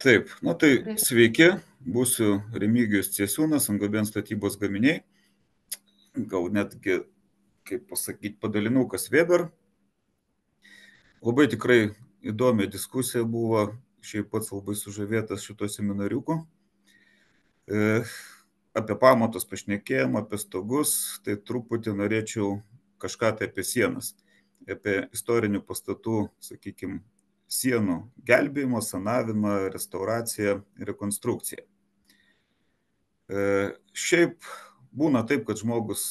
Taip, tai sveiki, būsiu Remigijus Ciesiūnas, Angabens statybos gaminiai, gal netgi, kaip pasakyti, padalinukas Weber. Labai tikrai įdomi diskusija buvo, šiaip pats labai sužavėtas šito seminariuku. Apie pamatus pašnekėjom, apie stogus, tai truputį norėčiau kažką tai apie sienas, apie istorinių pastatų, sakykime, sienų gelbėjimą, sanavimą, restauraciją, rekonstrukciją. Šiaip būna taip, kad žmogus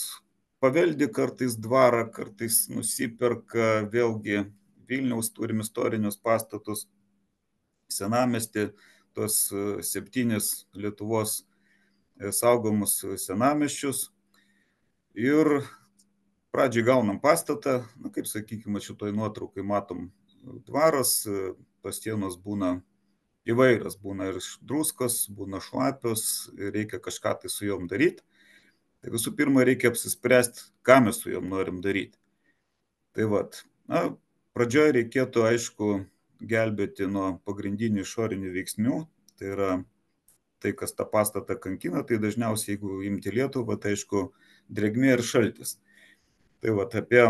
paveldi kartais dvarą, kartais nusiperka, vėlgi Vilniaus turim istorinius pastatus, senamiestį, tos 7 Lietuvos saugomus senamiesčius. Ir pradžiai gaunam pastatą, kaip sakykime, šitoj nuotraukai matom dvaras, tos sienos būna įvairios, būna ir druskos, būna šlapios, reikia kažką tai su jom daryti. Tai visų pirma, reikia apsispręsti, ką mes su jom norim daryti. Tai pradžioje reikėtų, aišku, gelbėti nuo pagrindinių išorinių veiksnių, tai yra tai, kas tą pastatą kankina, tai dažniausiai, jeigu imti Lietuvą, tai aišku, drėgmė ir šaltis. Tai apie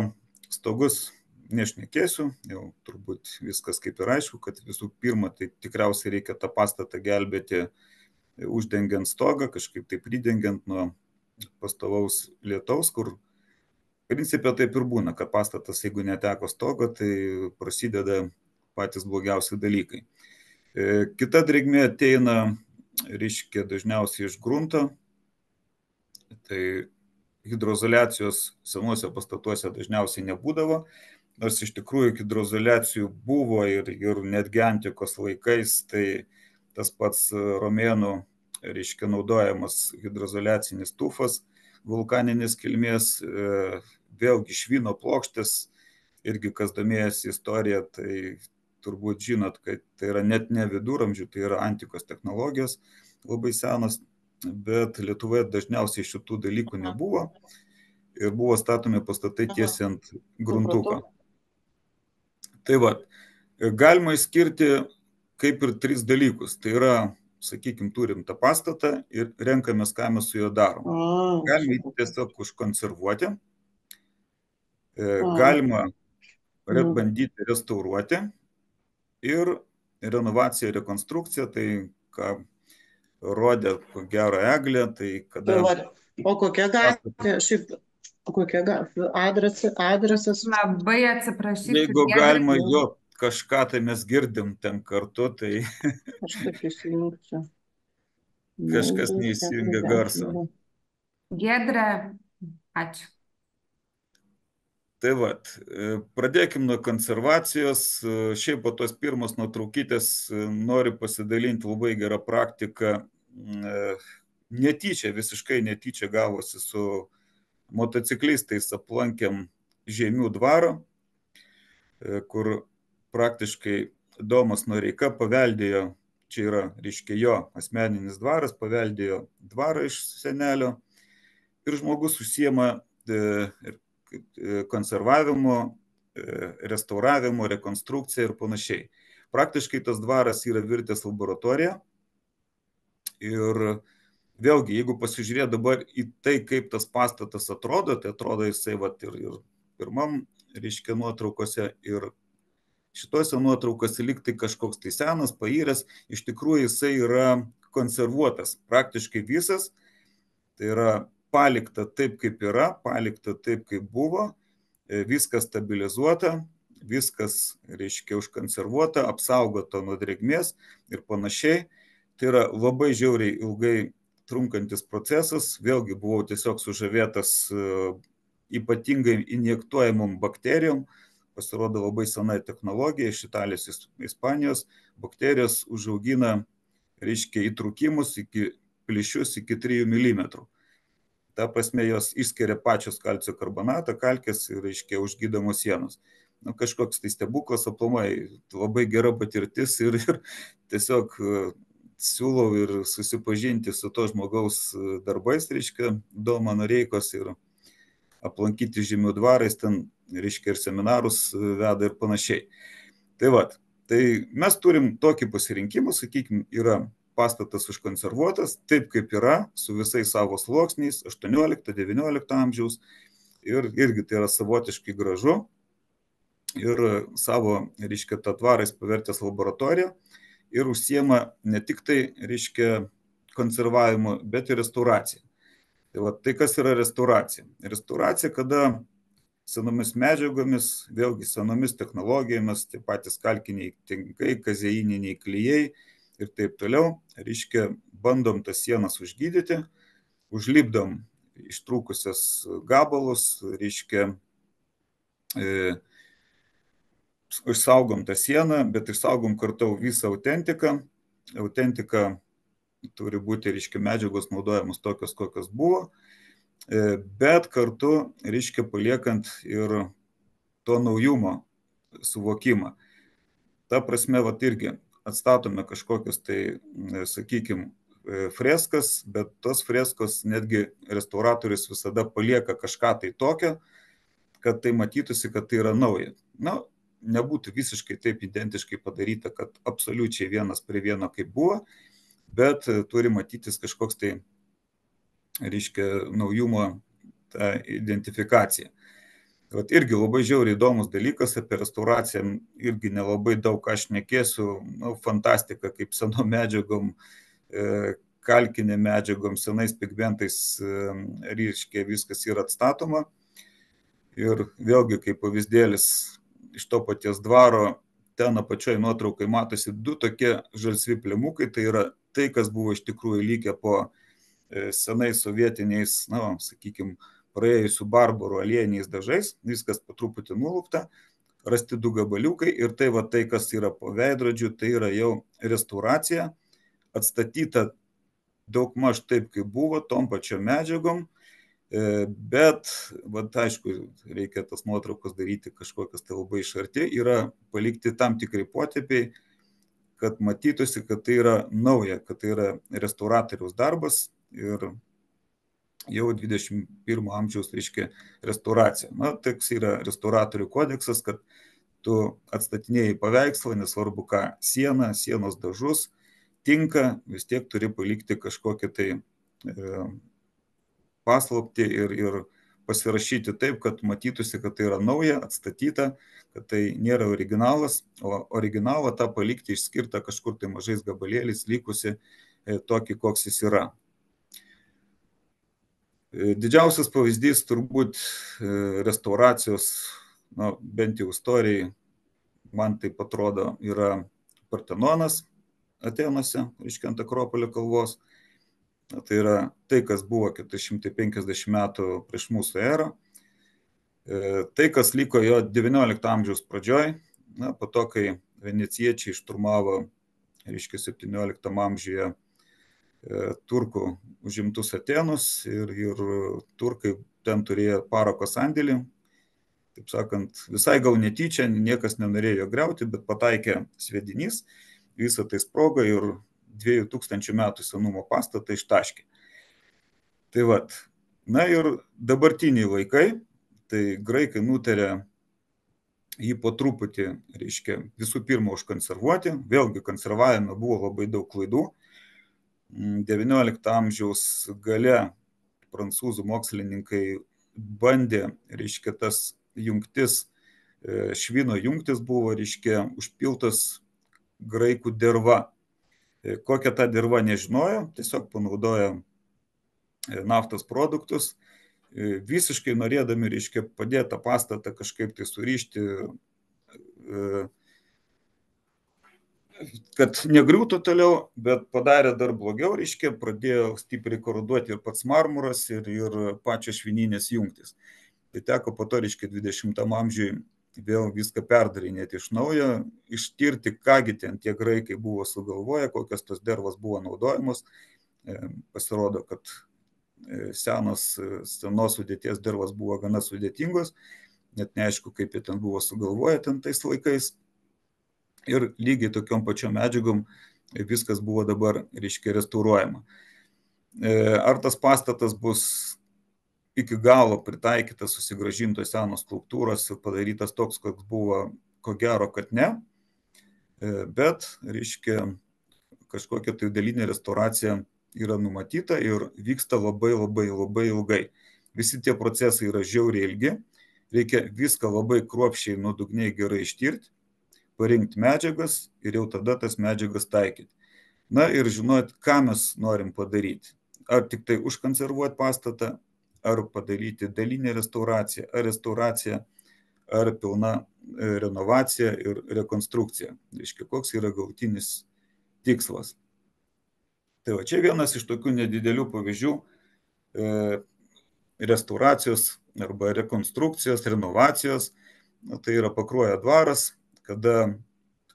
stogus nešnekėsiu, jau turbūt viskas kaip ir aišku, kad visų pirma, tai tikriausiai reikia tą pastatą gelbėti uždengiant stogą, kažkaip tai pridengiant nuo pastovaus lietaus, kur principė taip ir būna, kad pastatas, jeigu neteko stogo, tai prasideda patys blogiausi dalykai. Kita drėgmė ateina, reiškia, dažniausiai iš grunto, tai hidroizoliacijos senuose pastatuose dažniausiai nebūdavo, nors iš tikrųjų hidroizoliacijų buvo ir netgi antikos laikais, tai tas pats romėnų, reiškia, naudojamas hidroizoliacinis tufas, vulkaninės kilmės, vėlgi švino plokštės, irgi kas domėjasi istoriją, tai turbūt žinot, kad tai yra net ne viduramžių, tai yra antikos technologijos, labai senos, bet Lietuvoje dažniausiai šitų dalykų nebuvo ir buvo statomi pastatai tiesiai ant gruntuko. Tai galima išskirti kaip ir 3 dalykus. Tai yra, sakykime, turim tą pastatą ir renkamės, ką mes su juo darom. Galima jį tiesiog užkonservuoti, galima bandyti restauruoti ir renovacija, rekonstrukcija, tai ką rodė, ko gero, Eglė, tai kada... O kokia gatvė, šiaip, kokia gatvė, adresas? Labai atsiprašysiu. Jeigu galima, jo, kažką tai mes girdim ten kartu, tai... Aš taip įsijungsiu. Kažkas neįsijungia garso. Giedre, ačiū. Tai pradėkim nuo konservacijos. Šiaip po tos pirmos nuotraukytės noriu pasidalinti labai gerą praktiką. Netyčia, visiškai netyčia gavosi su motociklistais, aplankėm Žeimių dvarą, kur praktiškai Domas Noreika paveldėjo, čia yra, reiškia, jo asmeninis dvaras, paveldėjo dvarą iš senelio ir žmogus užsiema konservavimu, restauravimu, rekonstrukcija ir panašiai. Praktiškai tas dvaras yra virtęs laboratorija ir vėlgi, jeigu pasižiūrėt dabar į tai, kaip tas pastatas atrodo, tai atrodo jisai ir pirmam, reiškia, nuotraukose ir šitose nuotraukose lyg tai kažkoks tai senas, pairęs, iš tikrųjų jisai yra konservuotas praktiškai visas, tai yra palikta taip, kaip yra, palikta taip, kaip buvo, viskas stabilizuota, viskas, reiškia, užkonservuota, apsaugota nuo drėgmės ir panašiai. Tai yra labai žiauriai ilgai trunkantis procesas, vėlgi buvau tiesiog sužavėtas ypatingai injektuojamom bakterijom, pasirodo labai sena technologija iš Italijos, Ispanijos, bakterijos užaugina, reiškia, įtrūkimus iki plyšius iki 3 mm. Ta prasme, jos išskiria pačios kalcio karbonatą, kalkės ir, reiškia, užgydamos sienos. Kažkoks tai stebuklas, aplamai, labai gera patirtis ir tiesiog siūlau ir susipažinti su to žmogaus darbais, reiškia, Domo Noreikos ir aplankyti Žeimių dvarais, ten, reiškia, ir seminarus veda ir panašiai. Tai Tai mes turim tokį pasirinkimą, sakykime, yra pastatas užkonservuotas, taip kaip yra, su visais savo sluoksniais, 18-19 amžiaus, ir irgi tai yra savotiškai gražu, ir savo, reiškia, tą dvarą jis pavertęs laboratoriją ir užsiema ne tik tai, reiškia, konservavimu, bet ir restauracija. Tai kas yra restauracija? Restauracija, kada senomis medžiagomis, vėlgi senomis technologijomis, tie patys kalkiniai tinkai, kazeininiai klijai ir taip toliau, reiškia, bandom tas sienas užgydyti, užlipdom ištrūkusias gabalus, reiškia, išsaugom tą sieną, bet išsaugom kartu visą autentiką. Autentika turi būti, reiškia, medžiagos naudojamos tokios, kokios buvo, bet kartu, reiškia, paliekant ir to naujumo suvokimą. Ta prasme, irgi atstatome kažkokius tai, sakykime, freskas, bet tos freskos netgi restauratorius visada palieka kažką tai tokio, kad tai matytųsi, kad tai yra nauja. Nebūtų visiškai taip identiškai padaryta, kad absoliučiai vienas prie vieno kaip buvo, bet turi matytis kažkoks tai, reiškia, naujumo ta identifikacija. Irgi labai žiauriai įdomus dalykas, apie restauraciją irgi nelabai daug aš nekėsiu, fantastika, kaip senom medžiagom, kalkinė medžiagom, senais pigmentais, reiškia, viskas yra atstatoma. Ir vėlgi, kaip pavyzdėlis iš to paties dvaro, ten apačioj nuotraukai matosi du tokie žalsvi plėmukai, tai yra tai, kas buvo iš tikrųjų likę po senais sovietiniais, sakykime, praėjusių barbarų aliejiniais dažais, viskas po truputį nulupta, rasti du gabaliukai ir tai, kas yra po veidrodžiu, tai yra jau restauracija, atstatyta daugmaž taip, kaip buvo, tom pačiom medžiagom, bet, aišku, reikia tas nuotraukas daryti kažkokias tai labai iš arti, yra palikti tam tikrai potėpiai, kad matytųsi, kad tai yra nauja, kad tai yra restauratoriaus darbas ir jau 21 amžiaus, reiškia, restauracija. Toks yra restauratorių kodeksas, kad tu atstatinėjai paveikslą, nesvarbu ką, sienos dažus, tinka, vis tiek turi palikti kažkokią tai paslaptį ir pasirašyti taip, kad matytųsi, kad tai yra nauja, atstatyta, kad tai nėra originalas, o originalą tą palikti išskirtą kažkur tai mažais gabalėliais, likusi tokį, koks jis yra. Didžiausias pavyzdys turbūt restauracijos, bent jau istorijai, man taip atrodo, yra Partenonas Atenuose, reiškia, ant Akropolio kalvos. Tai yra tai, kas buvo 450 metų prieš mūsų erą. Tai, kas liko jo 19 amžiaus pradžioj, po to, kai venecijiečiai šturmavo, reiškia, 17 amžiuje turkų užimtus Atenus ir turkai ten turėjo parako sandėlį. Taip sakant, visai gal netyčia, niekas nenorėjo griauti, bet pataikė sviedinys, visą tai sprogo ir 2000 metų senumo pastatą ištaškė. Tai ir dabartiniai laikai, tai graikai nutarė jį po truputį, reiškia, visų pirma užkonservuoti, vėlgi konservavime buvo labai daug klaidų. 19 amžiaus gale prancūzų mokslininkai bandė, reiškia, tas jungtis, švino jungtis buvo, reiškia, užpiltas graikų derva. Kokią tą dervą nežinojo, tiesiog panaudojo naftos produktus, visiškai norėdami, reiškia, padėti tą pastatą kažkaip tai surišti, kad negriūtų toliau, bet padarė dar blogiau, reiškia, pradėjo stipriai koroduoti ir pats marmuras, ir pačios švininės jungtis. Tai teko po to, reiškia, 20 amžiui vėl viską perdarinėti iš naujo, ištirti, kągi ten tie graikai buvo sugalvoję, kokios tos dervos buvo naudojamos. Pasirodo, kad senos sudėties dervos buvo gana sudėtingos, net neaišku, kaip jie ten buvo sugalvoję ten tais laikais. Ir lygiai tokiom pačiom medžiagom viskas buvo dabar, reiškia, restauruojama. Ar tas pastatas bus iki galo pritaikytas, susigrąžintos senos skulptūros ir padarytas toks, koks buvo, ko gero, kad ne. bet, reiškia, kažkokia tai dalinė restauracija yra numatyta ir vyksta labai ilgai. Visi tie procesai yra žiauriai ilgi, reikia viską labai kruopščiai nuodugniai gerai ištirti, parinkti medžiagas ir jau tada tas medžiagas taikyti. Na ir žinot, ką mes norim padaryti. Ar tik tai užkonservuoti pastatą, ar padaryti dalinę restauraciją, ar pilna renovacija ir rekonstrukcija. Reiškia, koks yra galutinis tikslas. Tai va, čia vienas iš tokių nedidelių pavyzdžių restauracijos arba rekonstrukcijos, renovacijos. Tai yra Pakruojo dvaras, kada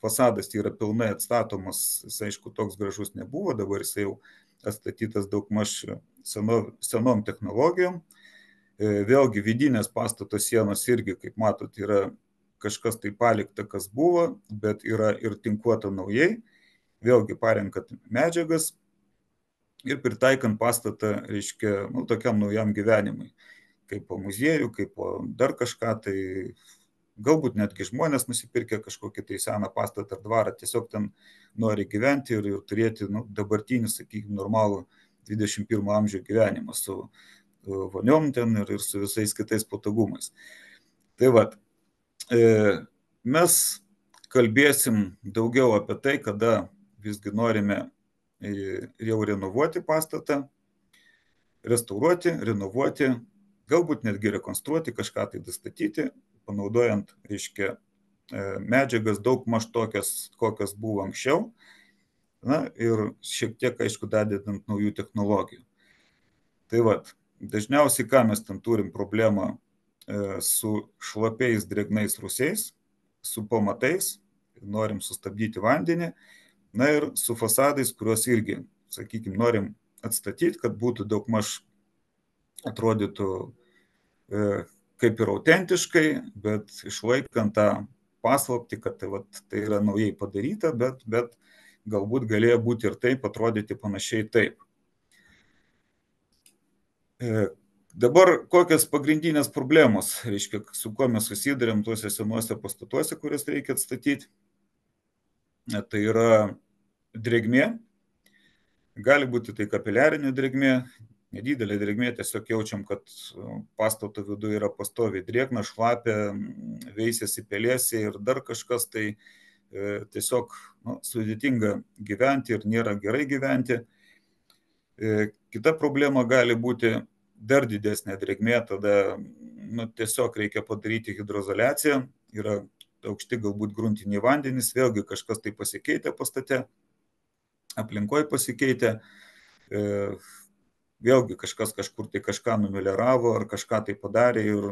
fasadas yra pilnai atstatomas, jis aišku toks gražus nebuvo, dabar jis jau atstatytas daugmaž senom technologijom. Vėlgi vidinės pastato sienos irgi, kaip matot, yra kažkas tai palikta, kas buvo, bet yra ir tinkuota naujai. Vėlgi parenkat medžiagas ir pritaikant pastatą, reiškia, tokiam naujam gyvenimui. Kaip po muziejų, kaip po dar kažką, tai galbūt netgi žmonės nusipirkę kažkokį tai seną pastatą ar dvarą, tiesiog ten nori gyventi ir turėti dabartinį, sakykime, normalų 21 amžiaus gyvenimą su voniom ten ir su visais kitais patogumais. Tai vat, mes kalbėsim daugiau apie tai, kada visgi norime jau renovuoti pastatą, restauruoti, renovuoti, galbūt netgi rekonstruoti, kažką tai dastatyti, panaudojant, reiškia, medžiagas daugmaž tokias, kokios buvo anksčiau, na ir šiek tiek, aišku, dadedant naujų technologijų. Tai vat, dažniausiai, ką mes ten turim problemą su šlapiais drėgnais rūsiais, su pamatais, norim sustabdyti vandenį, na ir su fasadais, kuriuos irgi, sakykime, norim atstatyti, kad būtų daugmaž atrodytų kaip ir autentiškai, bet išlaikant tą paslaptį, kad tai yra naujai padaryta, bet galbūt galėjo būti ir taip, atrodyti panašiai taip. Dabar kokios pagrindinės problemos, reiškia, su kuo mes susidurėm tuose senuose pastatuose, kurias reikia atstatyti. Tai yra drėgmė, gali būti tai kapiliarinė drėgmė, nedidelė drėgmė, tiesiog jaučiam, kad pastato viduje yra pastoviai drėgna, šlapia, veisiasi pelėsiai ir dar kažkas, tai tiesiog sudėtinga gyventi ir nėra gerai gyventi. Kita problema gali būti dar didesnė drėgmė, tada tiesiog reikia padaryti hidroizoliaciją, yra aukšti galbūt gruntiniai vandenys, vėlgi kažkas tai pasikeitė pastate, aplinkoje pasikeitė, vėlgi kažkas kažkur tai kažką numeliravo ar kažką tai padarė ir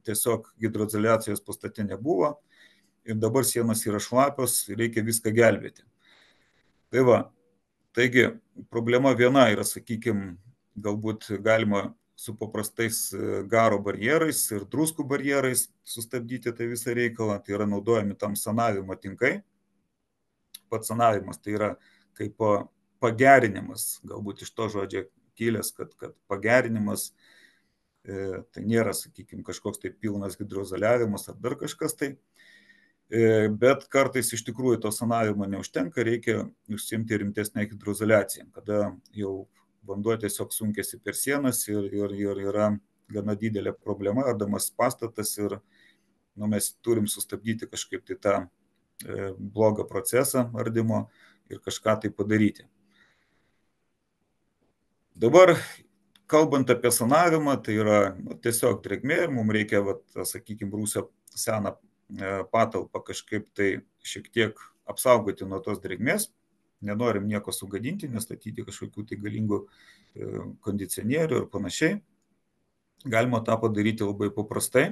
tiesiog hidroizoliacijos pastate nebuvo ir dabar sienos yra šlapios, reikia viską gelbėti. Tai va, taigi problema viena yra, sakykime, galbūt galima su paprastais garo barjerais ir druskų barjerais sustabdyti tą visą reikalą, tai yra naudojami tam sanavimo tinkai. Pats sanavimas tai yra kaip pagerinimas, galbūt iš to žodžio kilęs, kad pagerinimas tai nėra, sakykime, kažkoks tai pilnas hidroizoliavimas ar dar kažkas tai, bet kartais iš tikrųjų to sanavimo neužtenka, reikia užsiimti rimtesnę hidroizoliaciją, kada jau vanduo tiesiog sunkiasi per sienas ir yra gana didelė problema, ardamas pastatas ir mes turim sustabdyti kažkaip tai tą blogą procesą ardymo ir kažką tai padaryti. Dabar, kalbant apie sanavimą, tai yra tiesiog drėgmė ir mums reikia, sakykime, rūsio seną patalpą kažkaip tai šiek tiek apsaugoti nuo tos drėgmės. Nenorim nieko sugadinti, nestatyti kažkokių tai galingų kondicionierių ir panašiai. Galima tą padaryti labai paprastai,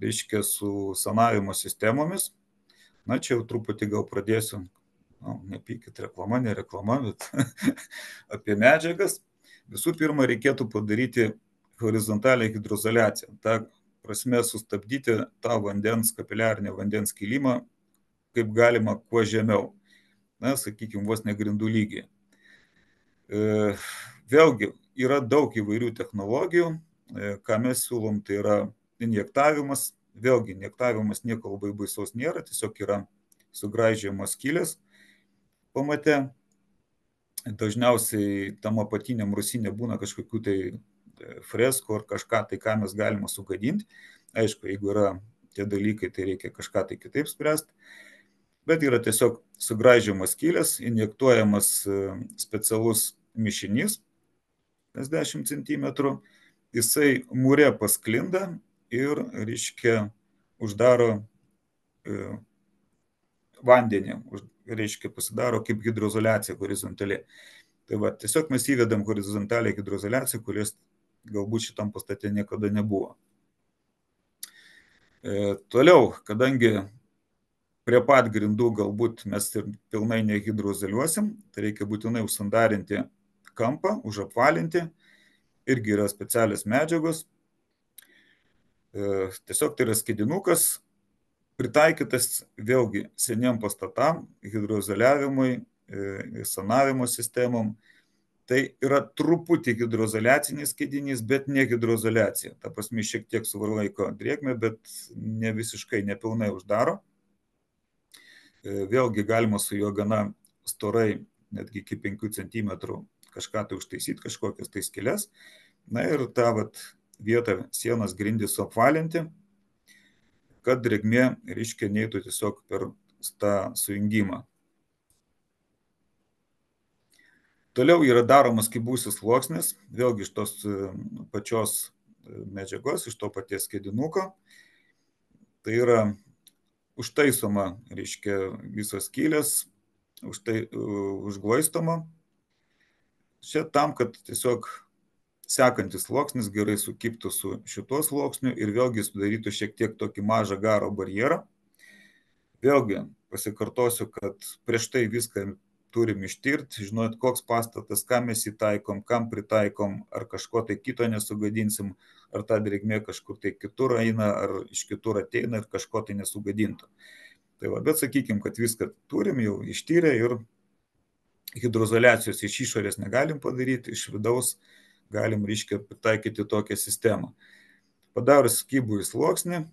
reiškia su sanavimo sistemomis. Na, čia jau truputį gal pradėsiu, nepykit, reklama, ne reklama, bet apie medžiagas. Visų pirma, reikėtų padaryti horizontalią hidroizoliaciją. Ta prasme sustabdyti tą kapiliarinį vandens kilimą kaip galima kuo žemiau. Na, sakykime, vos ne grindų lygiai. Vėlgi, yra daug įvairių technologijų, ką mes siūlom, tai yra injektavimas. Vėlgi, injektavimas nieko labai baisaus nėra, tiesiog yra sugraižėjamos skylės pamate. Dažniausiai tam apatiniam rūsinė būna kažkokių tai freskų ar kažką tai, ką mes galime sugadinti. Aišku, jeigu yra tie dalykai, tai reikia kažką tai kitaip spręsti. Bet yra tiesiog sugraižėmas skylės, injektuojamas specialus mišinys, 10 cm, jisai mūre pasklinda ir, reiškia, uždaro vandenį, reiškia, pasidaro kaip hidroizoliacija horizontaliai. Tai va, tiesiog mes įvedam horizontalią hidroizoliaciją, kurios galbūt šitam pastate niekada nebuvo. Toliau, kadangi prie pat grindų galbūt mes ir pilnai nehidroizoliuosim, tai reikia būtinai užsandarinti kampą, užapvalinti, irgi yra specialios medžiagos. Tiesiog tai yra skidinukas, pritaikytas vėlgi seniem pastatam, hidroizoliavimui, sanavimo sistemom. Tai yra truputį hidroizoliacinis skidinys, bet ne hidroizoliacija. Ta prasme, šiek tiek suvarlaiko drėgmę, bet ne visiškai, nepilnai uždaro. Vėlgi galima su juo gana storai, netgi iki 5 cm kažką tai užtaisyti, kažkokias tai skyles. Na ir tą vietą sienos grindis suapvalinti, kad drėgmė, reiškia, neitų tiesiog per tą sujungimą. Toliau yra daromas kibusis sluoksnis, vėlgi iš tos pačios medžiagos, iš to paties skidinuko. Tai yra užtaisoma, reiškia, visos skylės, užglaistoma. Čia tam, kad tiesiog sekantis sluoksnis gerai sukibtų su šituo sluoksniu ir vėlgi sudarytų šiek tiek tokį mažą garo barjerą. Vėlgi pasikartosiu, kad prieš tai viską turim ištirti, žinot, koks pastatas, ką mes įtaikom, kam pritaikom, ar kažko tai kito nesugadinsim, ar ta drėgmė kažkur tai kitur eina, ar iš kitur ateina ir kažko tai nesugadintų. Tai va, bet sakykim, kad viską turim jau ištyrę ir hidroizoliacijos iš išorės negalim padaryti, iš vidaus galim, reiškia, pritaikyti tokią sistemą. Padarius kibų į sluoksnį,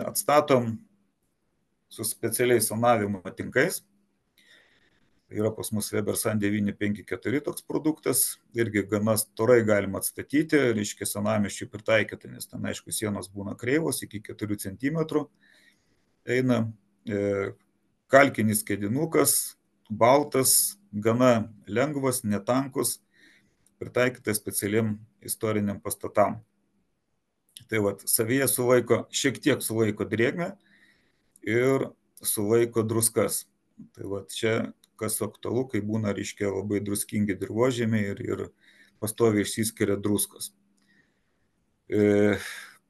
atstatom su specialiais sanavimo tinkais. Yra pas mus Webersan 954 toks produktas, irgi gana storai galima atstatyti, reiškia, senamiesčiui pritaikyti, nes ten, aišku, sienos būna kreivos, iki 4 cm eina. Kalkinis skidinukas, baltas, gana lengvas, netankus, pritaikytas specialiam istoriniam pastatam. Tai va, savyje šiek tiek sulaiko drėgmę ir sulaiko druskas. Tai va, čia kas aktualu, kai būna, reiškia, labai druskingi dirvožemiai ir pastoviai išsiskiria druskos.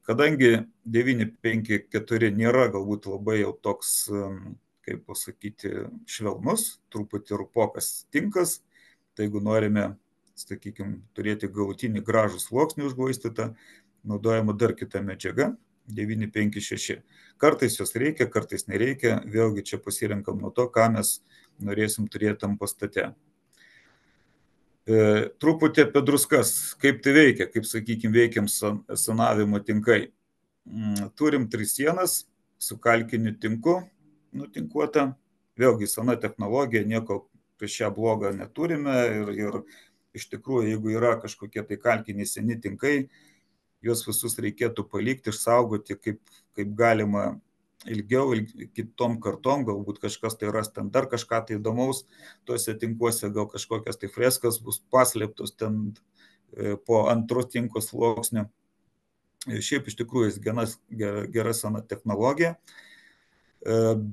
Kadangi 954 nėra galbūt labai jau toks, kaip pasakyti, švelnus, truputį rupokas tinkas, tai jeigu norime, sakykime, turėti galutinį gražų sluoksnį užglaistytą, naudojama dar kita medžiaga, 956. Kartais jos reikia, kartais nereikia, vėlgi čia pasirenkam nuo to, ką mes norėsim turėti tam pastate. Truputį apie druskas, kaip tai veikia, kaip, sakykime, veikiam sanavimo tinkai. Turim 3 sienas su kalkiniu tinku nutinkuota, vėlgi sena technologija, nieko prieš ją blogą neturime ir iš tikrųjų, jeigu yra kažkokie tai kalkiniai seni tinkai, juos visus reikėtų palikti, išsaugoti kaip galima ilgiau, kitom kartom, galbūt kažkas tai ras ten dar kažką tai įdomaus tuose tinkuose, gal kažkokias tai freskas bus paslėptos ten po antro tinko sluoksnio. Šiaip iš tikrųjų gera sena technologija,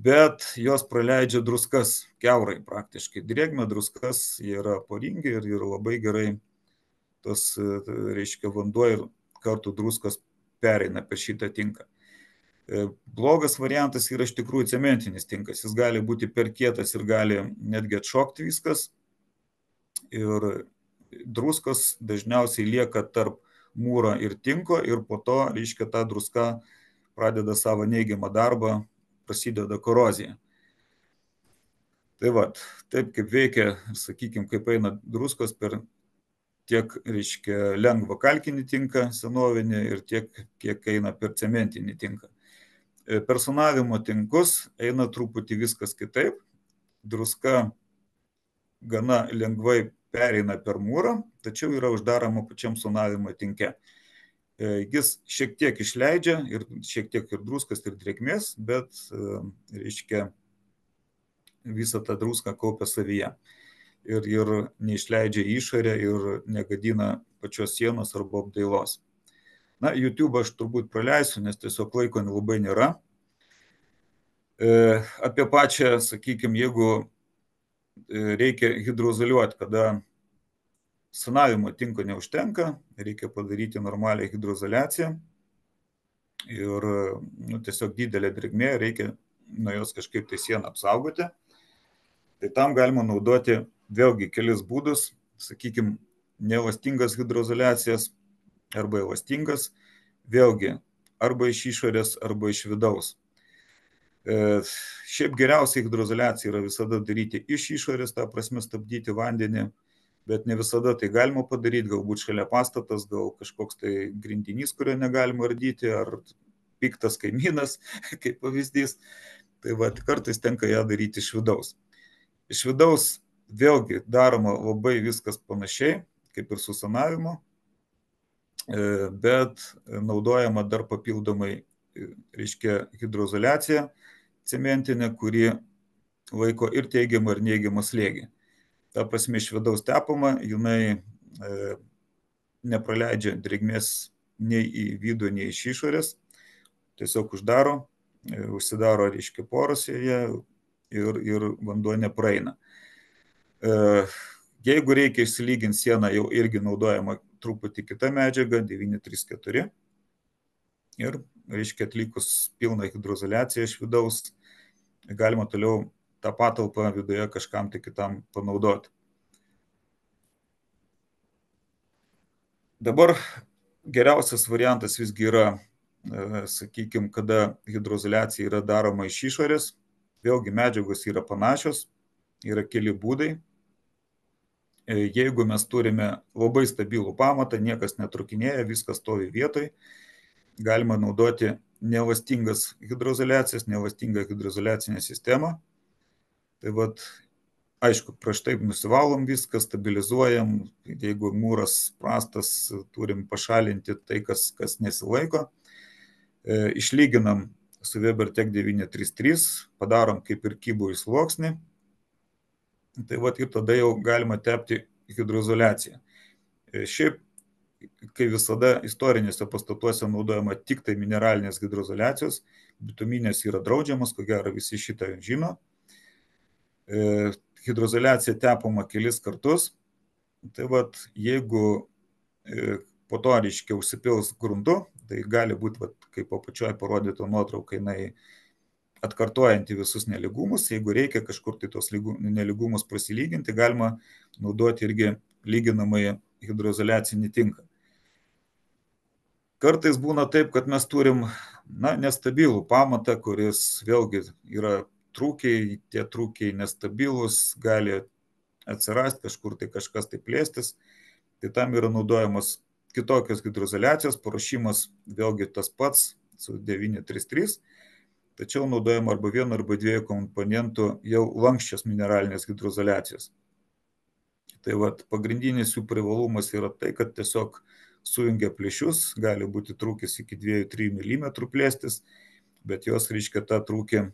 bet jos praleidžia druskas kiaurai praktiškai. Drėgmė, druskas, jie yra poringi ir labai gerai tos, reiškia, vanduo ir kartu druskos pereina per šitą tinką. Blogas variantas yra iš tikrųjų cementinis tinkas. Jis gali būti per kietas ir gali netgi atšokti viskas. Ir druskos dažniausiai lieka tarp mūro ir tinko ir po to, reiškia, ta druska pradeda savo neigiamą darbą, prasideda korozija. Tai va, taip kaip veikia, sakykime, kaip eina druskos per tiek, reiškia, lengvą kalkinį tinką senovinį ir tiek, kiek eina per cementinį tinką. Per sunavimo tinkus eina truputį viskas kitaip. Druska gana lengvai pereina per mūrą, tačiau yra uždaroma pačiam sunavimo tinke. Jis šiek tiek išleidžia ir šiek tiek ir druskas, ir drėgmės, bet, reiškia, visą tą druską kaupia savyje. Ir neišleidžia į išorę ir negadina pačios sienos arba apdailos. Na, YouTube aš turbūt praleisiu, nes tiesiog laiko labai nėra. Apie pačią, sakykime, jeigu reikia hidroizoliuoti, kada sunavimo tinko neužtenka, reikia padaryti normalią hidroizoliaciją ir tiesiog didelė drėgmė, reikia nuo jos kažkaip tai sieną apsaugoti. Tai tam galima naudoti vėlgi kelis būdus, sakykime, neelastingas hidroizoliacijas arba elastingas, vėlgi arba iš išorės, arba iš vidaus. Šiaip geriausia hidroizoliacija yra visada daryti iš išorės, ta prasme stabdyti vandenį, bet ne visada tai galima padaryti, galbūt šalia pastatas, gal kažkoks tai grindinys, kurio negalima ardyti, ar piktas kaimynas, kaip pavyzdys. Tai va, kartais tenka ją daryti iš vidaus. Iš vidaus vėlgi daroma labai viskas panašiai, kaip ir su sanavimu, bet naudojama dar papildomai, reiškia, hidroizoliacija cementinė, kuri laiko ir teigiamą, ir neigiamą slėgį. Ta prasme, iš vidaus tepama, jinai nepraleidžia drėgmės nei į vidų, nei iš išorės, tiesiog uždaro, užsidaro, reiškia, poros joje ir vanduo nepraeina. Jeigu reikia išsilyginti sieną, jau irgi naudojama truputį kita medžiaga, 934. Ir, reiškia, atlikus pilną hidroizoliaciją iš vidaus, galima toliau tą patalpą viduje kažkam tai kitam panaudoti. Dabar geriausias variantas visgi yra, sakykime, kada hidroizoliacija yra daroma iš išorės. Vėlgi medžiagos yra panašios, yra keli būdai. Jeigu mes turime labai stabilų pamatą, niekas netrukinėja, viskas stovi vietoj, galima naudoti neelastingas hidroizoliacijas, neelastingą hidroizoliacinę sistemą. Tai vat, aišku, prieš tai nusivalom viską, stabilizuojam, jeigu mūras prastas, turim pašalinti tai, kas nesilaiko. Išlyginam su WeberTech 933, padarom kaip ir kibų į sluoksnį. Tai vat, ir tada jau galima tepti hidroizoliaciją. Šiaip, kai visada istorinėse pastatuose naudojama tik tai mineralinės hidroizoliacijos, bituminės yra draudžiamas, ko gero visi šitą žino. Hidroizoliacija tepama kelis kartus. Tai vat, jeigu po to, reiškia, užsipils gruntu, tai gali būti, kaip apačioje parodyto nuotraukai, jinai atkartojanti visus nelygumus. Jeigu reikia kažkur tai tos nelygumus prasilyginti, galima naudoti irgi lyginamąjį hidroizoliacinį tinką. Kartais būna taip, kad mes turim nestabilų pamatą, kuris vėlgi yra trūkiai, tie trūkiai nestabilus, gali atsirasti kažkur tai kažkas tai plėstis. Tai tam yra naudojamos kitokios hidroizoliacijos, paruošimas vėlgi tas pats su 933. Tačiau naudojama arba vieno, arba dviejų komponentų jau lankščios mineralinės hidroizoliacijos. Tai vat, pagrindinis jų privalumas yra tai, kad tiesiog sujungia plyšius, gali būti trūkis iki 2-3 mm plėstis, bet jos, reiškia, tą trūkį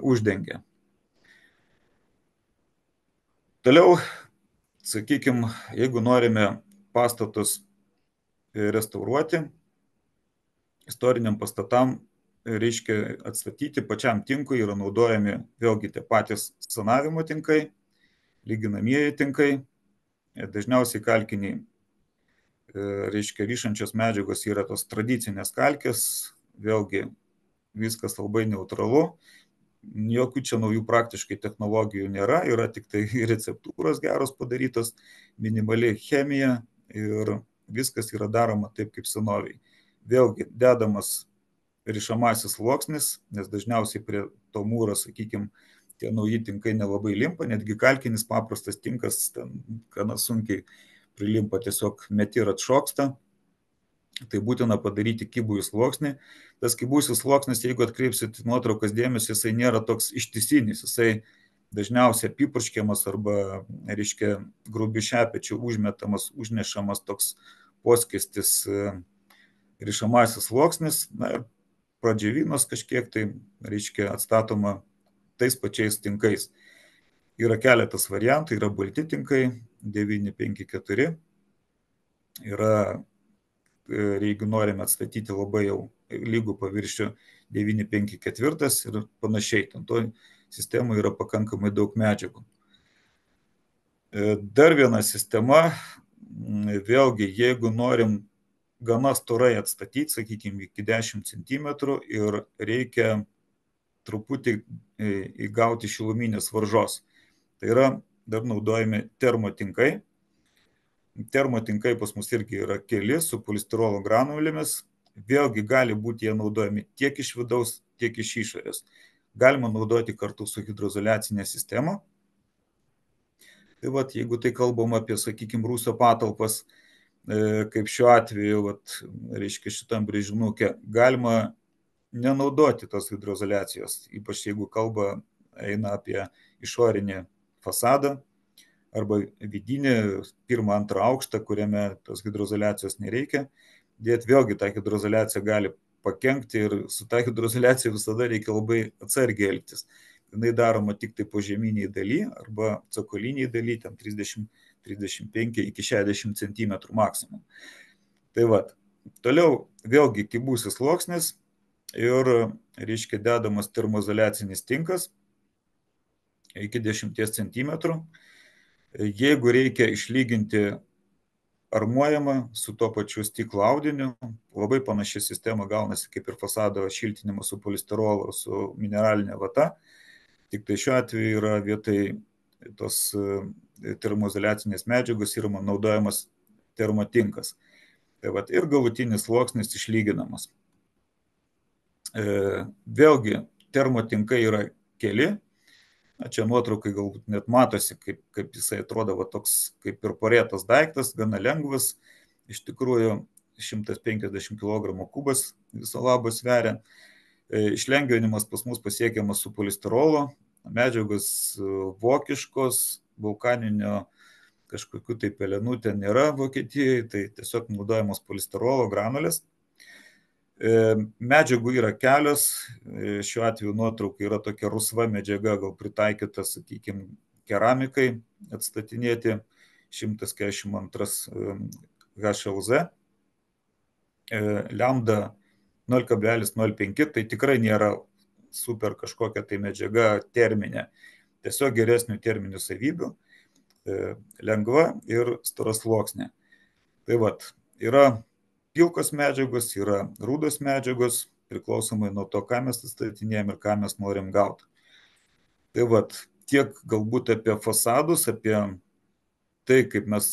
uždengia. Toliau, sakykime, jeigu norime pastatus restauruoti, istoriniam pastatam, reiškia, atstatyti pačiam tinkui yra naudojami vėlgi tie patys sanavimo tinkai, lyginamieji tinkai, dažniausiai kalkiniai, reiškia, ryšančios medžiagos yra tos tradicinės kalkės, vėlgi viskas labai neutralu, jokių čia naujų praktiškai technologijų nėra, yra tik tai receptūros geros padarytos, minimali chemija ir viskas yra daroma taip kaip senoviai. Vėlgi dedamas rišamasis sluoksnis, nes dažniausiai prie to mūro, sakykime, tie nauji tinkai nelabai limpa, netgi kalkinis paprastas tinkas ten gana sunkiai prilimpa, tiesiog meti ir atšoksta. tai būtina padaryti kibųjų sluoksnį. Tas kibųjų sluoksnis, jeigu atkreipsit nuotraukas dėmesį, jisai nėra toks ištisinis, jisai dažniausiai apipurškiamas arba, reiškia, grubių šepečių užmetamas, užnešamas toks poskestis rišamasis sluoksnis, na ir pradžiavinos kažkiek tai, reiškia, atstatoma tais pačiais tinkais. Yra keletas variantų, yra balti tinkai 954, yra, jeigu norime atstatyti labai jau lygų paviršių, 954 ir panašiai. Ten to sistemoje yra pakankamai daug medžiagų. Dar viena sistema, vėlgi, jeigu norim gana storai atstatyti, sakykime, iki 10 cm ir reikia truputį įgauti šiluminės varžos. Tai yra, dar naudojami termotinkai. Termotinkai pas mus irgi yra keli su polistirolo granulėmis. Vėlgi gali būti jie naudojami tiek iš vidaus, tiek iš išorės. Galima naudoti kartu su hidroizoliacinė sistema. Tai vat, jeigu tai kalbam apie, sakykime, rūsio patalpas, kaip šiuo atveju, vat, reiškia šitam brėžinukė, galima nenaudoti tos hidroizoliacijos, ypač jeigu kalba eina apie išorinį fasadą arba vidinį pirmą, antrą aukštą, kuriame tos hidroizoliacijos nereikia. Dėt vėlgi tą hidroizoliaciją gali pakenkti ir su tą hidroizoliacija visada reikia labai atsargiai elgtis. Jinai daroma tik tai požeminiai daly arba cokoliniai daly, ten 30-35 iki 60 cm maksimum. Tai vat, toliau vėlgi kibusis sluoksnis ir, reiškia, dedamas termoizoliacinis tinkas iki 10 cm. Jeigu reikia išlyginti armuojamą su tuo pačiu stiklo audiniu, labai panaši sistema gaunasi kaip ir fasado šiltinimas su polistirolu, su mineralinė vata. Tik tai šiuo atveju yra vietoj tos termoizoliacinės medžiagos yra naudojamas termotinkas. Tai vat, ir galutinis sluoksnis išlyginamas. Vėlgi, termotinkai yra keli. Čia nuotraukai galbūt net matosi, kaip jisai atrodo, va, toks kaip ir porėtas daiktas, gana lengvas. Iš tikrųjų, 150 kg kubas viso labo sveria. Išlengvinimas pas mus pasiekiamas su polistirolo, medžiagos vokiškos, vulkaninio kažkokių tai pelenų ten nėra Vokietijoje, tai tiesiog naudojamos polistirolo granulės. Medžiagų yra kelios, šiuo atveju nuotraukai yra tokia rusva medžiaga, gal pritaikyta, sakykime, keramikai atstatinėti, 142 HLZ, lambda 0,05, tai tikrai nėra super kažkokia tai medžiaga terminė, tiesiog geresnių terminių savybių, lengva ir storas sluoksnė. Tai vat, yra pilkos medžiagos, yra rudos medžiagos, priklausomai nuo to, ką mes atstatinėjom ir ką mes norim gauti. Tai vat, tiek galbūt apie fasadus, apie tai, kaip mes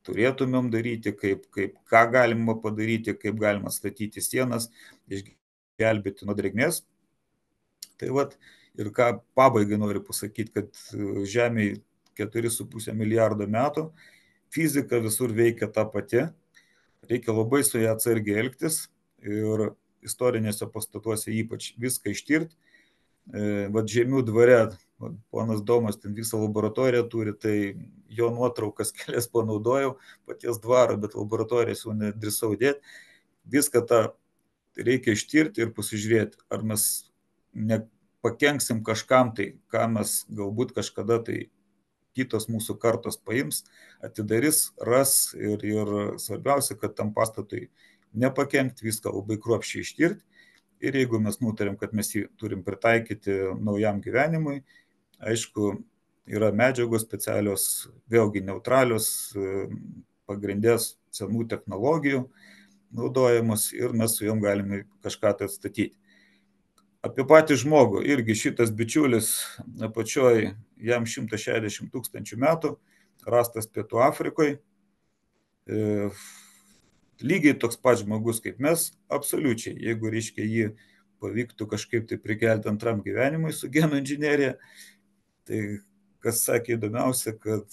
turėtumėm daryti, ką galima padaryti, kaip galima statyti sienas, išgelbėti nuo drėgmės. Tai vat, ir ką pabaigai noriu pasakyti, kad Žemėje 4,5 milijardo metų, fizika visur veikia ta pati. Reikia labai su ją atsargiai elgtis ir istorinėse pastatuose ypač viską ištirti. Vat Žemių dvare, ponas Domas ten visą laboratoriją turi, tai jo nuotraukas kelias panaudojau, paties dvaro, bet laboratorijas jau nedrįsau dėti. Viską tą reikia ištirti ir pasižiūrėti, ar mes nepakenksim kažkam tai, ką mes galbūt kažkada tai kitos mūsų kartos paims, atidarys, ras ir svarbiausia, kad tam pastatui nepakenkti, viską labai kruopščiai ištirti. Ir jeigu mes nutarėm, kad mes jį turim pritaikyti naujam gyvenimui, aišku, yra medžiagos specialios, vėlgi neutralios, pagrindės senų technologijų naudojamos ir mes su jom galime kažką tai atstatyti. Apie patį žmogų, irgi šitas bičiulis apačioj, jam 160 000 metų, rastas Pietų Afrikoje. Lygiai toks pats žmogus kaip mes, absoliučiai, jeigu reiškia jį pavyktų kažkaip tai prikelti antram gyvenimui su genų inžinerija, tai kas sakė įdomiausia, kad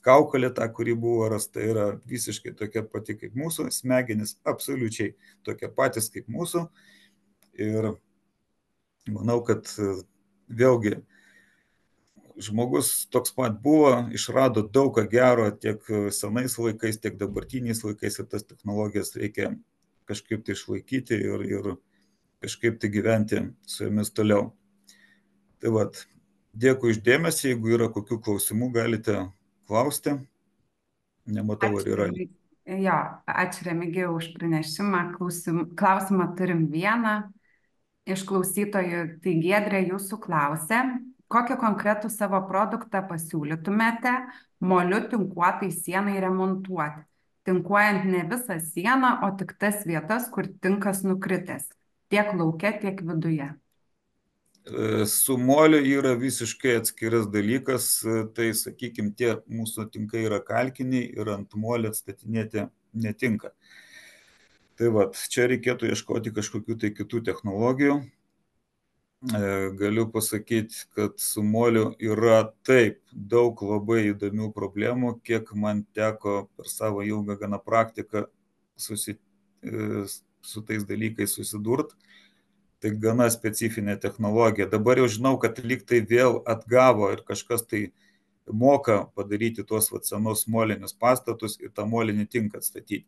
kaukolė, ta, kuri buvo rasta, yra visiškai tokia pati kaip mūsų, smegenys absoliučiai tokie patys kaip mūsų. Ir manau, kad vėlgi žmogus toks pat buvo, išrado daug ką gero tiek senais laikais, tiek dabartiniais laikais ir tas technologijas reikia kažkaip tai išlaikyti ir kažkaip tai gyventi su jomis toliau. Tai vat, dėkui uždėmesį, jeigu yra kokių klausimų, galite klausti. Nematau, ar yra. Jo, ačiū Remigijau už pranešimą. Klausimą turim vieną iš klausytojų. Tai Giedrė jūsų klausė, kokį konkretų savo produktą pasiūlytumėte moliu tinkuotai sienai remontuoti, tinkuojant ne visą sieną, o tik tas vietas, kur tinkas nukritęs, tiek lauke, tiek viduje. Su moliu yra visiškai atskiras dalykas, tai sakykime, tie mūsų tinkai yra kalkiniai ir ant molio atstatinėti netinka. Tai vat, čia reikėtų ieškoti kažkokių tai kitų technologijų. Galiu pasakyti, kad su moliu yra taip daug labai įdomių problemų, kiek man teko per savo ilgą gana praktiką su tais dalykais susidurti. Tai gana specifinė technologija. Dabar jau žinau, kad lyg tai vėl atgavo ir kažkas tai moka padaryti tuos senus molinius pastatus ir tą molinį tinką atstatyti.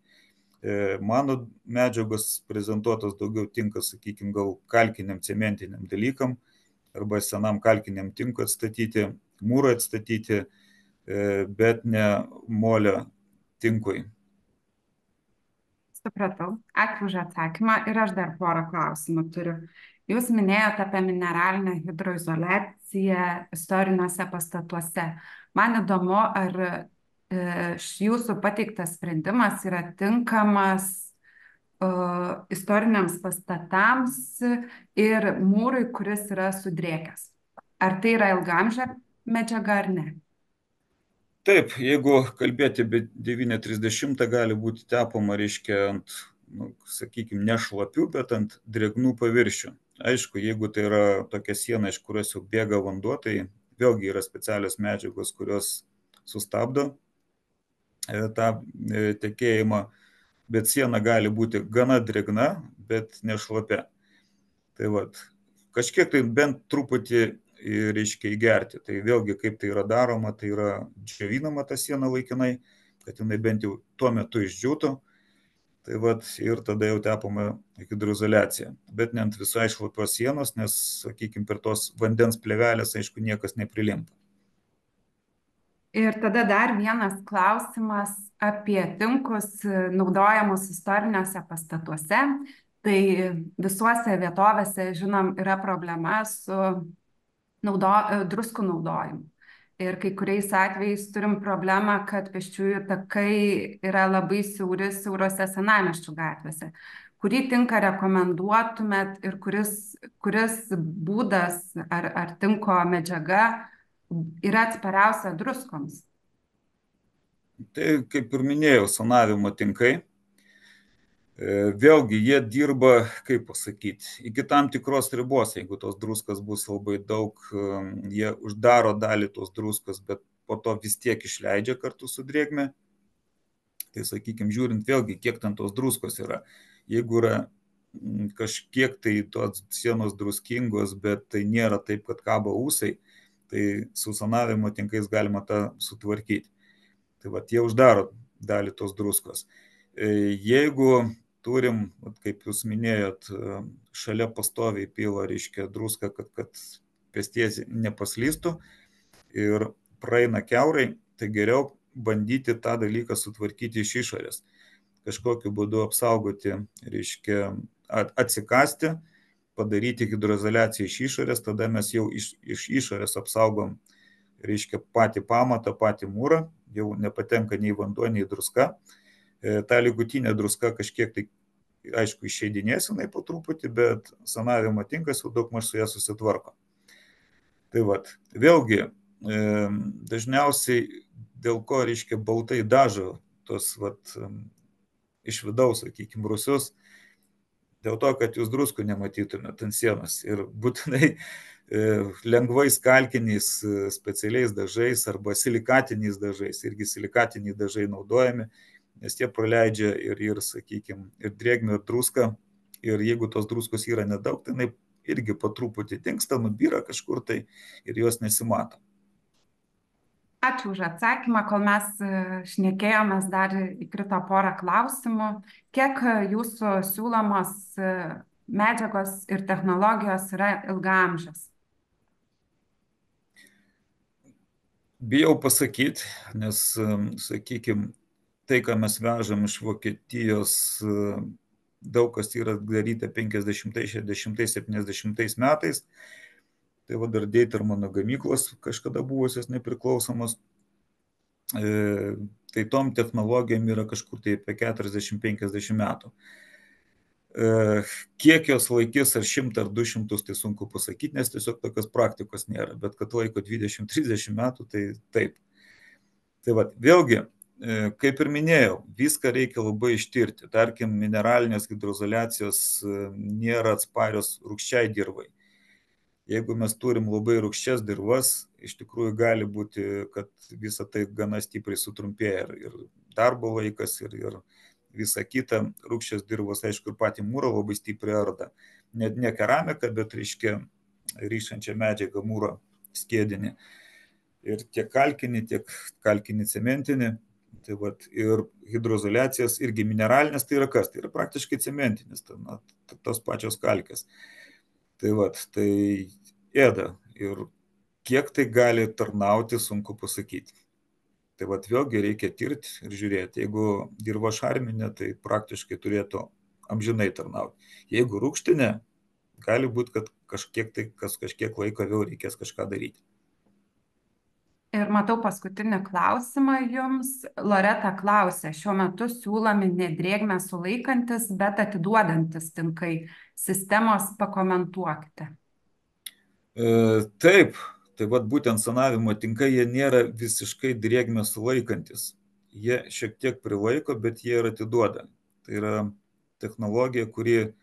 Mano medžiagos prezentuotos daugiau tinka, sakykime, gal kalkiniam cementiniam dalykam arba senam kalkiniam tinkui atstatyti, mūrui atstatyti, bet ne molio tinkui. Supratau. Ačiū už atsakymą ir aš dar porą klausimų turiu. Jūs minėjote apie mineralinę hidroizoliaciją istoriniuose pastatuose. Man įdomu, ar jūsų pateiktas sprendimas yra tinkamas istoriniams pastatams ir mūrui, kuris yra sudrėkęs. Ar tai yra ilgamžė medžiaga ar ne? Taip, jeigu kalbėti apie 930, gali būti tepama, reiškia, ant, sakykime, ne šlapių, bet ant drėgnų paviršių. Aišku, jeigu tai yra tokia siena, iš kurios jau bėga vanduo, tai vėlgi yra specialios medžiagos, kurios sustabdo tą tekėjimą, bet siena gali būti gana drėgna, bet ne šlapia. Tai vat, kažkiek tai bent truputį reiškia įgerti. Tai vėlgi, kaip tai yra daroma, tai yra džiovinama ta siena laikinai, kad jinai bent jau tuo metu išdžiūtų. Tai vat, ir tada jau tepama hidroizoliacija. Bet ne ant visai šlapios sienos, nes, sakykime, per tos vandens plėvelės, aišku, niekas neprilimpa. Ir tada dar vienas klausimas apie tinkus naudojamus istoriniuose pastatuose. Tai visuose vietovėse, žinom, yra problema su druskų naudojimu. Ir kai kuriais atvejais turim problemą, kad pėsčiųjų takai yra labai siaurose senamiesčių gatvėse. Kurį tinką rekomenduotumėt ir kuris būdas ar tinko medžiaga yra atspariausia druskoms? Tai, kaip ir minėjau, sanavimo tinkai. Vėlgi, jie dirba, kaip pasakyti, iki tam tikros ribos. Jeigu tos druskos bus labai daug, jie uždaro dalį tos druskos, bet po to vis tiek išleidžia kartu su drėgme. Tai, sakykime, žiūrint vėlgi, kiek ten tos druskos yra. Jeigu yra kažkiek tai tos sienos druskingos, bet tai nėra taip, kad kabo ūsai, tai su sanavimo tinkais galima tą sutvarkyti. Tai vat, jie uždaro dalį tos druskos. Jeigu turim, kaip jūs minėjot, šalia pastoviai pila, reiškia, druską, kad pėstiesi nepaslystų ir praeina kiaurai, tai geriau bandyti tą dalyką sutvarkyti iš išorės. Kažkokiu būdu apsaugoti, reiškia, atsikasti, padaryti hidroizoliaciją iš išorės, tada mes jau iš išorės apsaugom, reiškia, patį pamatą, patį mūrą, jau nepatenka nei vanduo, nei druska. Ta likutinė druska kažkiek tai, aišku, išeidinės jinai po truputį, bet sanavimo tinkas jau daug maž su ją susitvarko. Tai vat, vėlgi, dažniausiai dėl ko, reiškia, baltai dažo tos, vat, iš vidaus, sakykime, rusius, dėl to, kad jūs druskų nematytumėte ant sienos ir būtinai lengvais kalkiniais specialiais dažais arba silikatiniais dažais. Irgi silikatiniai dažai naudojami, nes jie praleidžia sakykime, ir drėgmę, ir druską. Ir jeigu tos druskos yra nedaug, tai jinai irgi po truputį dingsta, nubyra kažkur tai ir jos nesimato. Ačiū už atsakymą, kol mes šnekėjomės, dar įkrito porą klausimų. Kiek jūsų siūlomos medžiagos ir technologijos yra ilgaamžės? Bijau pasakyti, nes, sakykime, tai, ką mes vežam iš Vokietijos, daug kas yra daryta 50, 60, 70 metais. Tai va dar Deitermano gamyklos kažkada buvusios nepriklausomos. Tai tom technologijom yra kažkur tai apie 40-50 metų. Kiek jos laikys, ar 100 ar 200, tai sunku pasakyti, nes tiesiog tokios praktikos nėra. Bet kad laiko 20-30 metų, tai taip. Tai va, vėlgi, kaip ir minėjau, viską reikia labai ištirti. Tarkim, mineralinės hidroizoliacijos nėra atsparios rūgščiai dirvai. Jeigu mes turim labai rūgščias dirvas, iš tikrųjų gali būti, kad visa tai gana stipriai sutrumpėja ir darbo laikas, ir visa kita. Rūgščias dirvos, aišku, ir patį mūrą labai stipriai arda. Net ne keramiką, bet reiškia ryšančią medžiagą mūro skiedinį. Ir tiek kalkinį cementinį. Tai vat, ir hidroizoliacijas, irgi mineralinės, tai yra kas? Tai yra praktiškai cementinis, tos pačios kalkės. Tai vat, tai ėda. Ir kiek tai gali tarnauti, sunku pasakyti. Tai vat, vėlgi reikia tirti ir žiūrėti. Jeigu dirva šarminė, tai praktiškai turėtų amžinai tarnauti. Jeigu rūgštinė, gali būti, kad kažkiek laiko vėl reikės kažką daryti. Ir matau paskutinį klausimą jums. Loreta klausia, šiuo metu siūlomi ne drėgmę sulaikantis, bet atiduodantis tinkai. Sistemos pakomentuokite. Taip, tai vat būtent sanavimo tinkai, jie nėra visiškai drėgmę sulaikantis. Jie šiek tiek prilaiko, bet jie ir atiduoda. Tai yra technologija, kuri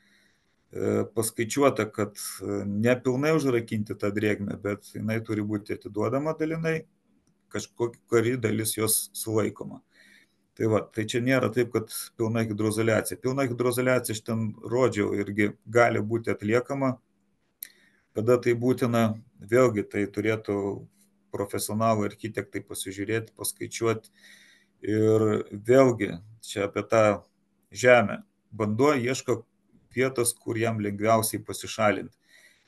paskaičiuota, kad nepilnai užrakinti tą drėgmę, bet jinai turi būti atiduodama dalinai, kažkokia dalis jos sulaikoma. Tai va, tai čia nėra taip, kad pilna hidroizoliacija. Pilna hidroizoliacija, aš ten rodžiau, irgi gali būti atliekama. Kada tai būtina, vėlgi tai turėtų profesionalų architektai pasižiūrėti, paskaičiuoti. Ir vėlgi čia apie tą žemę. Vanduo ieško vietos, kur jam lengviausiai pasišalinti.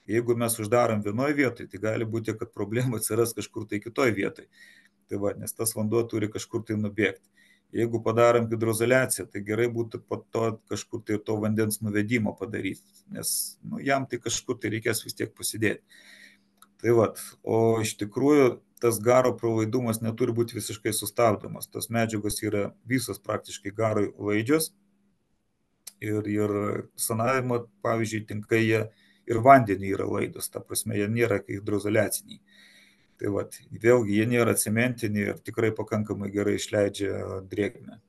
Jeigu mes uždarom vienoje vietoje, tai gali būti, kad problema atsiras kažkur tai kitoje vietoje. Tai va, nes tas vanduo turi kažkur tai nubėgti. Jeigu padarom hidroizoliaciją, tai gerai būtų po to kažkur tai to vandens nuvedimo padaryti, nes jam tai kažkur tai reikės vis tiek pasidėti. Tai va, o iš tikrųjų tas garo pralaidumas neturi būti visiškai sustabdomas. Tos medžiagos yra visos praktiškai garui laidžios ir sanavimo, pavyzdžiui, tinkai jie ir vandenį yra laidus, ta prasme, jie nėra hidroizoliaciniai. Tai vat, vėlgi, jie nėra cementiniai ir tikrai pakankamai gerai išleidžia drėgmę.